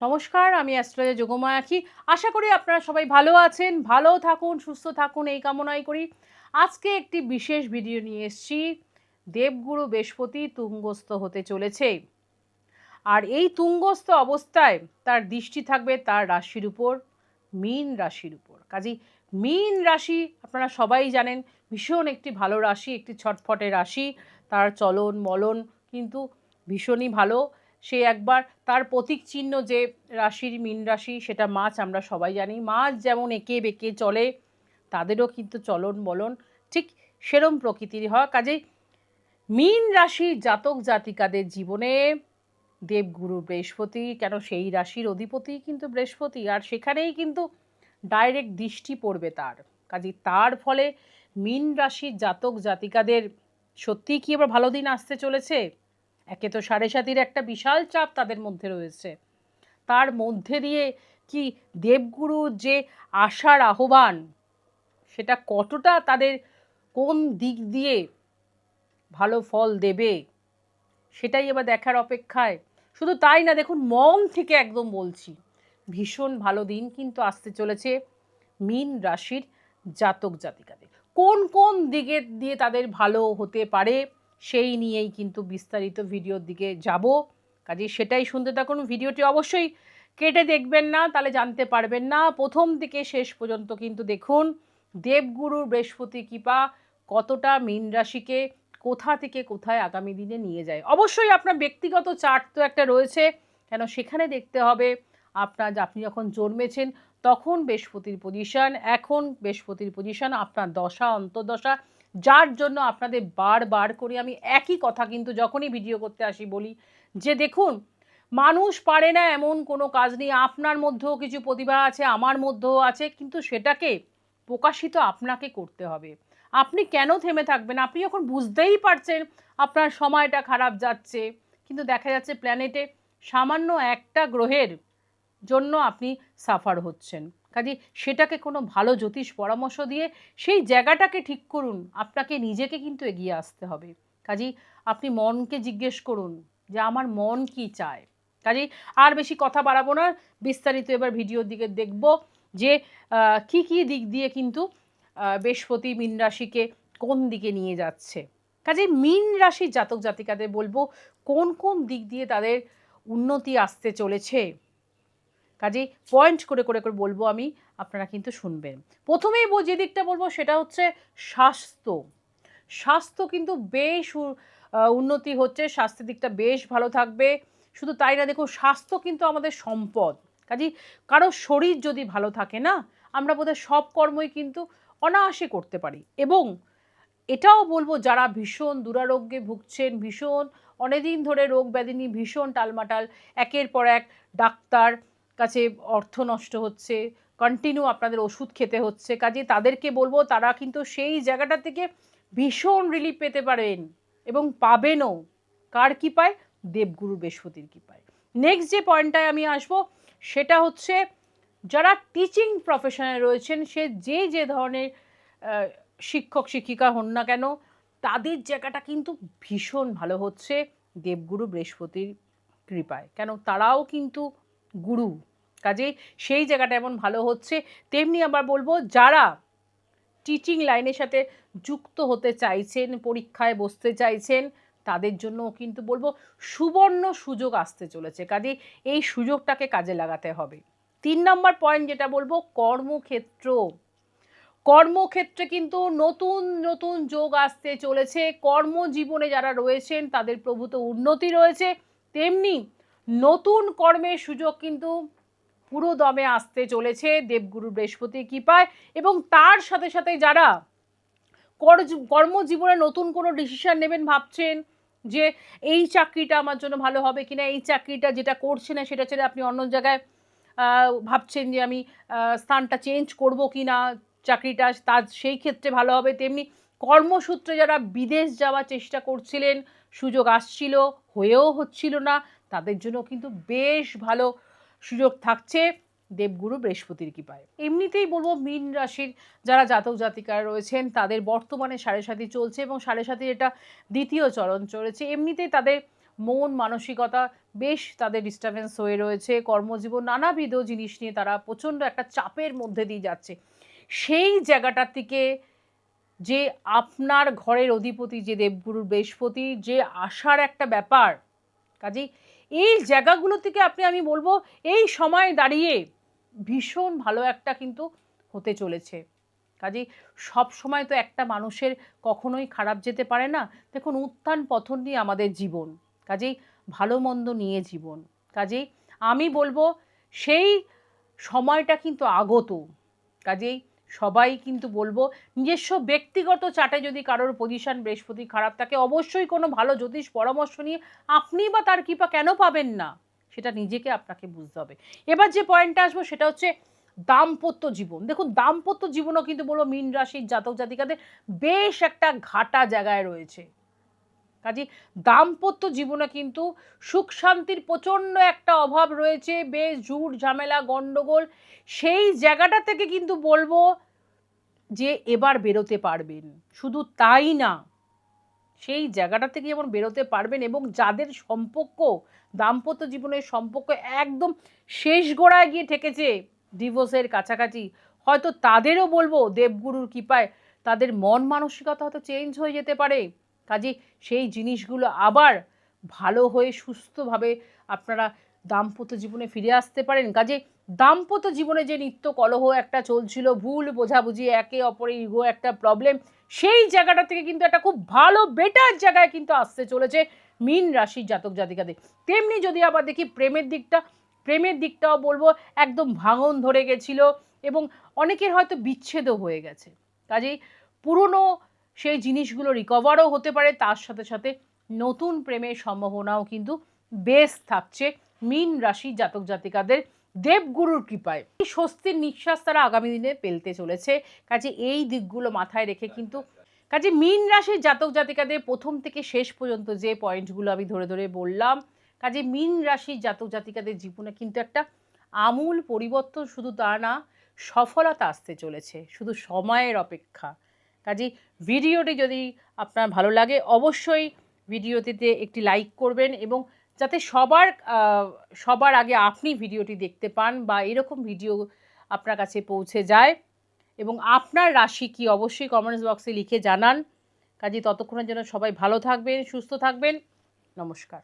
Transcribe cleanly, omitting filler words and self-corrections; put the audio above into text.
নমস্কার, আমি অ্যাস্ট্রোলজার যোগমায়া আঁখি। আশা করি আপনারা সবাই ভালো আছেন, ভালো থাকুন, সুস্থ থাকুন এই কামনাই করি। আজকে একটি বিশেষ ভিডিও নিয়ে এসেছি। দেবগুরু বৃহস্পতি তুঙ্গস্থ হতে চলেছে। আর এই তুঙ্গস্থ অবস্থায় তার দৃষ্টি থাকবে তার রাশির উপর, মীন রাশির উপর। কাজেই মীন রাশি আপনারা সবাই জানেন ভীষণ একটি ভালো রাশি, একটি ছটফটে রাশি। তার চলন বলন কিন্তু ভীষণই ভালো। সে একবার তার প্রতীক চিহ্ন যে রাশির মীন রাশি, সেটা মাছ, আমরা সবাই জানি। মাছ যেমন এঁকে বেঁকে চলে, তাদেরও কিন্তু চলন বলন ঠিক সেরম প্রকৃতির হয়। কাজেই মীন রাশির জাতক জাতিকাদের জীবনে দেবগুরু বৃহস্পতি, কেন সেই রাশির অধিপতি কিন্তু বৃহস্পতি, আর সেখানেই কিন্তু ডাইরেক্ট দৃষ্টি পড়বে তার। কাজে তার ফলে মীন রাশির জাতক জাতিকাদের সত্যিই কি এবার ভালো দিন আসতে চলেছে। একে তো সাড়ে সাতির একটা বিশাল চাপ তাদের মধ্যে রয়েছে, তার মধ্যে দিয়ে কি দেবগুরুর যে আশার আহ্বান, সেটা কতটা তাদের কোন দিক দিয়ে ভালো ফল দেবে, সেটাই এবার দেখার অপেক্ষায়। শুধু তাই না, দেখুন মন থেকে একদম বলছি, ভীষণ ভালো দিন কিন্তু আসতে চলেছে মীন রাশির জাতক জাতিকাদের। কোন কোন দিকে দিয়ে তাদের ভালো হতে পারে সেই নিয়েই কিন্তু বিস্তারিত ভিডিওর দিকে যাব। কাজে সেটাই শুনতে থাকুন। ভিডিওটি অবশ্যই কেটে দেখবেন না, তাহলে জানতে পারবেন না। প্রথম থেকে শেষ পর্যন্ত কিন্তু দেখুন দেবগুরুর বৃহস্পতি কৃপা কতটা মীন রাশিকে কোথা থেকে কোথায় আগামী দিনে নিয়ে যায়। অবশ্যই আপনার ব্যক্তিগত চার্ট তো একটা রয়েছে, কেন সেখানে দেখতে হবে আপনি যখন জন্মেছেন তখন বৃহস্পতির পজিশন, এখন বৃহস্পতির পজিশন, আপনার দশা অন্তর্দশা, যার জন্য আপনাদের বারবার করে আমি একই কথা কিন্তু যখনই ভিডিও করতে আসি বলি যে দেখুন, মানুষ পারে না এমন কোনো কাজ নেই। আপনার মধ্যেও কিছু প্রতিভা আছে, আমার মধ্যেও আছে, কিন্তু সেটাকে প্রকাশিত আপনাকে করতে হবে। আপনি কেন থেমে থাকবেন? আপনি যখন বুঝতেই পারছেন আপনার সময়টা খারাপ যাচ্ছে, কিন্তু দেখা যাচ্ছে প্ল্যানেটে সামান্য একটা গ্রহের জন্য আপনি সাফার হচ্ছেন। কাজে সেটাকে কোনো ভালো জ্যোতিষ পরামর্শ দিয়ে সেই জায়গাটাকে ঠিক করুন। আপনাকে নিজেকে কিন্তু এগিয়ে আসতে হবে। কাজেই আপনি মনকে জিজ্ঞেস করুন যে আমার মন কি চায়। কাজেই আর বেশি কথা বাড়াবো না, বিস্তারিত এবার ভিডিওর দিকে দেখব যে কি কি দিক দিয়ে কিন্তু বৃহস্পতি মীন রাশিকে কোন দিকে নিয়ে যাচ্ছে। কাজেই মীন রাশির জাতক জাতিকাদের বলবো কোন কোন দিক দিয়ে তাদের উন্নতি আসতে চলেছে। কাজেই পয়েন্ট করে করে করে বলবো আমি, আপনারা কিন্তু শুনবেন। প্রথমেই যে দিকটা বলবো সেটা হচ্ছে স্বাস্থ্য। স্বাস্থ্য কিন্তু বেশ উন্নতি হচ্ছে, স্বাস্থ্যের দিকটা বেশ ভালো থাকবে। শুধু তাই না, দেখুন স্বাস্থ্য কিন্তু আমাদের সম্পদ। কাজেই কারো শরীর যদি ভালো থাকে না, আমরা বোধহয় সব কর্মই কিন্তু অনায়াসে করতে পারি। এবং এটাও বলবো যারা ভীষণ দুরারোগ্যে ভুগছেন, ভীষণ অনেকদিন ধরে রোগ ব্যাধি নিয়ে ভীষণ টালমাটাল, একের পর এক ডাক্তার কাছে অর্থ নষ্ট হচ্ছে, কন্টিনিউ আপনাদের ওষুধ খেতে হচ্ছে, কাজে তাদেরকে বলবো তারা কিন্তু সেই জায়গাটা থেকে ভীষণ রিলিফ পেতে পারেন এবং পাবেনও। কার কৃপায়? দেবগুরু বৃহস্পতির কৃপায়। নেক্সট যে পয়েন্টটায় আমি আসবো সেটা হচ্ছে যারা টিচিং প্রফেশনে রয়েছেন, সে যে ধরনের শিক্ষক শিক্ষিকা হন না কেন, তাদের জায়গাটা কিন্তু ভীষণ ভালো হচ্ছে দেবগুরু বৃহস্পতির কৃপায়। কেন তারাও কিন্তু গুরু, কাজেই সেই জায়গাটা এমন ভালো হচ্ছে। তেমনি আবার বলবো যারা টিচিং লাইনের সাথে যুক্ত হতে চাইছেন, পরীক্ষায় বসতে চাইছেন, তাদের জন্য কিন্তু বলবো সুবর্ণ সুযোগ আসতে চলেছে। কাজেই এই সুযোগটাকে কাজে লাগাতে হবে। 3 নম্বর পয়েন্ট যেটা বলবো, কর্মক্ষেত্র। কর্মক্ষেত্রে কিন্তু নতুন নতুন যোগ আসতে চলেছে। কর্মজীবনে যারা রয়েছেন তাদের প্রভূত উন্নতি রয়েছে, তেমনি নতুন কর্মের সুযোগ কিন্তু পুরো দমে আসতে চলেছে দেবগুরু বৃহস্পতির কৃপায়। এবং তার সাথে সাথে যারা কর্মজীবনে নতুন কোনো ডিসিশন নেবেন, ভাবছেন যে এই চাকরিটা আমার জন্য ভালো হবে কিনা, এই চাকরিটা যেটা করছে না সেটা ছেড়ে আপনি অন্য জায়গায় ভাবছেন যে আমি স্থানটা চেঞ্জ করব কি না, চাকরিটা তার সেই ক্ষেত্রে ভালো হবে। তেমনি কর্মসূত্রে যারা বিদেশ যাওয়ার চেষ্টা করছিলেন, সুযোগ আসছিল হয়েও হচ্ছিল না, তাদের জন্য কিন্তু বেশ ভালো সুযোগ থাকছে দেবগুরু বৃহস্পতির কৃপায়। এমনিতেই বলবো মীন রাশির যারা জাতক জাতিকারা রয়েছেন তাদের বর্তমানে সাড়ে সাতি চলছে এবং সাড়ে সাতির এটা দ্বিতীয় চরণ চলেছে। এমনিতেই তাদের মন মানসিকতা বেশ তাদের ডিস্টারবেন্স হয়ে রয়েছে, কর্মজীবন নানাবিধ জিনিস নিয়ে তারা প্রচণ্ড একটা চাপের মধ্যে দিয়ে যাচ্ছে। সেই জায়গাটা থেকে যে আপনার ঘরের অধিপতি যে দেবগুরু বৃহস্পতি যে আসার একটা ব্যাপার, কাজেই এই জায়গাগুলো থেকে আমি বলবো এই সময় দাঁড়িয়ে ভীষণ ভালো একটা কিন্তু হতে চলেছে। কাজেই সব সময় তো একটা মানুষের কখনোই খারাপ যেতে পারে না। দেখুন, উত্থান পতন নিয়ে আমাদের জীবন, কাজেই ভালো মন্দ নিয়ে জীবন। কাজেই আমি বলবো সেই সময়টা কিন্তু আগত। কাজেই সবাই কিন্তু বলবো নিজস্ব ব্যক্তিগত চার্টে যদি কারোর পজিশন বৃহস্পতি খারাপ থাকে, অবশ্যই কোনো ভালো জ্যোতিষ পরামর্শ নিয়ে আপনি বা তার কৃপা কেন পাবেন না, সেটা নিজেকে আপনাকে বুঝতে হবে। এবার যে পয়েন্টটা আসবো সেটা হচ্ছে দাম্পত্য জীবন। দেখুন, দাম্পত্য জীবনও কিন্তু বলবো মীন রাশির জাতক জাতিকাদের বেশ একটা ঘাটা জায়গায় রয়েছে। কাজে দাম্পত্য জীবনে কিন্তু সুখ শান্তির প্রচণ্ড একটা অভাব রয়েছে, বেশ ঝুট ঝামেলা গণ্ডগোল। সেই জায়গাটা থেকে কিন্তু বলবো যে এবার বেরোতে পারবেন। শুধু তাই না, সেই জায়গাটা থেকে যেমন বেরোতে পারবেন এবং যাদের সম্পর্ক দাম্পত্য জীবনের সম্পর্ক একদম শেষ গোড়ায় গিয়ে ঠেকেছে, ডিভোর্সের কাছাকাছি, হয়তো তাদেরও বলবো দেবগুরুর কৃপায় তাদের মন মানসিকতা হয়তো চেঞ্জ হয়ে যেতে পারে। কাজে সেই জিনিসগুলো আবার ভালো হয়ে সুস্থভাবে আপনারা দাম্পত্য জীবনে ফিরে আসতে পারেন। কাজে দাম্পত্য জীবনে যে নিত্য কলহ একটা চলছিল, ভুল বোঝাবুঝি, একে অপরের ইগো একটা প্রবলেম, সেই জায়গাটা থেকে কিন্তু একটা খুব ভালো বেটার জায়গায় কিন্তু আসতে চলেছে মীন রাশির জাতক জাতিকাদের। তেমনি যদি আবার দেখি প্রেমের দিকটাও বলবো একদম ভাঙন ধরে গেছিল এবং অনেকের হয়তো বিচ্ছেদও হয়ে গেছে। কাজেই পুরনো সেই জিনিসগুলো রিকভারও হতে পারে, তার সাথে সাথে নতুন প্রেমের সম্ভাবনাও কিন্তু বেশ থাকছে মীন রাশি জাতক জাতিকাদের দেবগুরুর কৃপায়। এই স্বস্তির নিঃশ্বাস তারা আগামী দিনে ফেলতে চলেছে। কাজে এই দিকগুলো মাথায় রেখে কিন্তু কাজে মীন রাশির জাতক জাতিকাদের প্রথম থেকে শেষ পর্যন্ত যে পয়েন্টগুলো আমি ধরে ধরে বললাম, কাজে মীন রাশির জাতক জাতিকাদের জীবনে কিন্তু একটা আমূল পরিবর্তন, শুধু তা না, সফলতা আসতে চলেছে, শুধু সময়ের অপেক্ষা। কাজেই ভিডিওটি যদি আপনার ভালো লাগে অবশ্যই ভিডিওটিতে একটি লাইক করবেন এবং যাতে সবার আগে আপনি ভিডিওটি দেখতে পান বা এরকম ভিডিও আপনার কাছে পৌঁছে যায় এবং আপনার রাশি কি অবশ্যই কমেন্টস বক্সে লিখে জানান। কাজে ততক্ষণের জন্য সবাই ভালো থাকবেন, সুস্থ থাকবেন। নমস্কার।